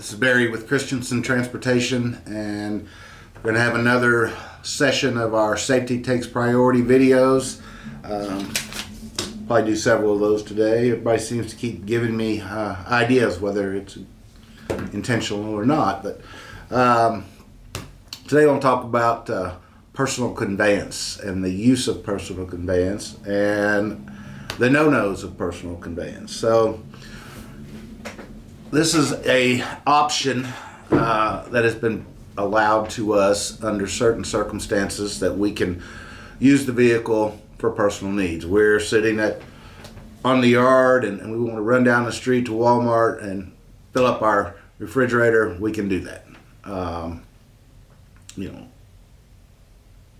This is Barry with Christenson Transportation, and we're going to have another session of our Safety Takes Priority videos. Probably do several of those today. Everybody seems to keep giving me ideas, whether it's intentional or not. But today I want to talk about personal conveyance and the use of personal conveyance and the no-nos of personal conveyance. So this is a option that has been allowed to us under certain circumstances that we can use the vehicle for personal needs. We're sitting on the yard and we want to run down the street to Walmart and fill up our refrigerator. We can do that.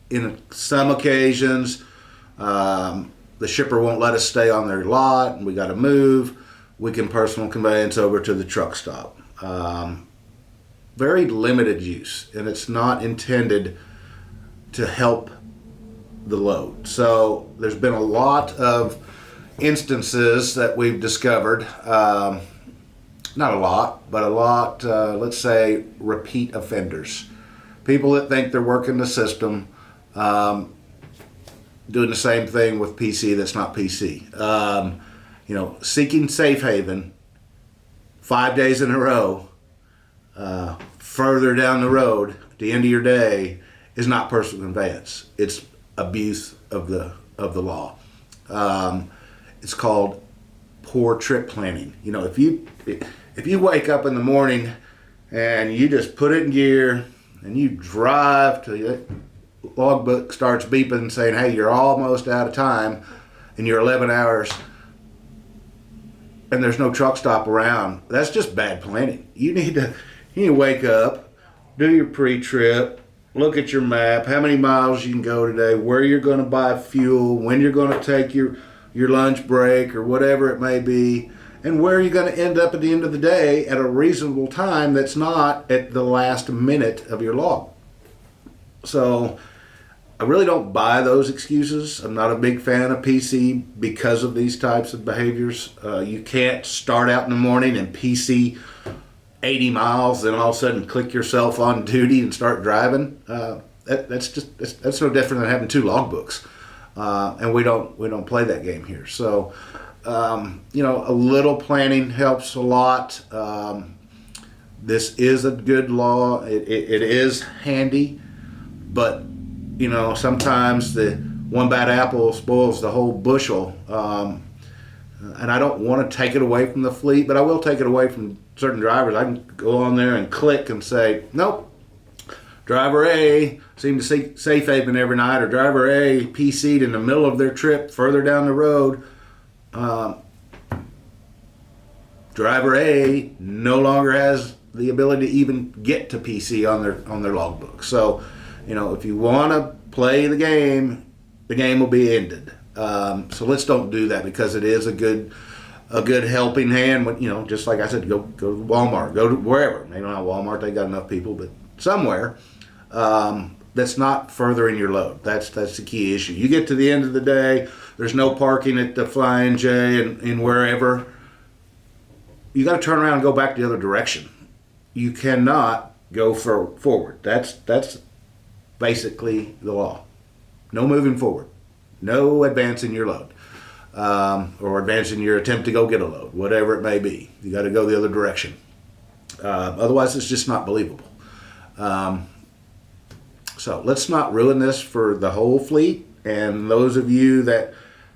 In some occasions, the shipper won't let us stay on their lot and we got to move. We can personal conveyance over to the truck stop. Very limited use, and it's not intended to help the load. So there's been a lot of instances that we've discovered, not a lot, but a lot, let's say repeat offenders. People that think they're working the system, doing the same thing with PC that's not PC. Seeking safe haven 5 days in a row, further down the road at the end of your day is not personal conveyance. It's abuse of the law. It's called poor trip planning. If you wake up in the morning and you just put it in gear and you drive till your logbook starts beeping saying, hey, you're almost out of time and you're 11 hours and there's no truck stop around, that's just bad planning. You need to wake up, do your pre-trip, look at your map, how many miles you can go today, where you're going to buy fuel, when you're going to take your lunch break or whatever it may be, and where you're going to end up at the end of the day at a reasonable time that's not at the last minute of your log. So I really don't buy those excuses. I'm not a big fan of PC because of these types of behaviors. You can't start out in the morning and PC 80 miles, then all of a sudden click yourself on duty and start driving. That's no different than having two logbooks, and we don't play that game here. So a little planning helps a lot. This is a good law. It is handy, but sometimes the one bad apple spoils the whole bushel. And I don't want to take it away from the fleet, but I will take it away from certain drivers. I can go on there and click and say, nope, driver A seemed to see safe haven every night, or driver A PC'd in the middle of their trip further down the road. Driver A no longer has the ability to even get to PC on their logbook. So, if you want to play the game will be ended. So let's don't do that, because it is a good helping hand. When, just like I said, go to Walmart, go to wherever. Maybe not Walmart, they got enough people, but somewhere that's not furthering your load. That's the key issue. You get to the end of the day, there's no parking at the Flying J and wherever. You got to turn around and go back the other direction. You cannot go forward. That's basically the law. No moving forward. No advancing your load, or advancing your attempt to go get a load, whatever it may be. You got to go the other direction. Otherwise, it's just not believable. So let's not ruin this for the whole fleet. And those of you that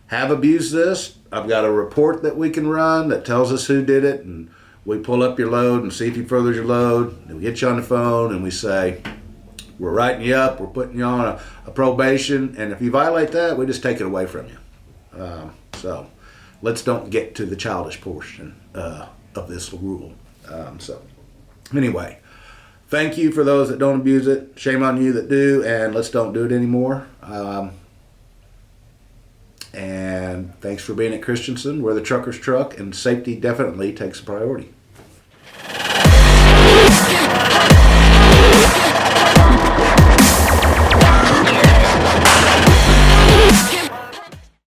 have abused this, I've got a report that we can run that tells us who did it, and we pull up your load and see if you furthered your load, and we get you on the phone and we say, we're writing you up, we're putting you on a probation, and if you violate that, we just take it away from you. So let's don't get to the childish portion of this rule. Anyway, thank you for those that don't abuse it. Shame on you that do, and let's don't do it anymore. And thanks for being at Christenson. We're the trucker's truck, and safety definitely takes a priority.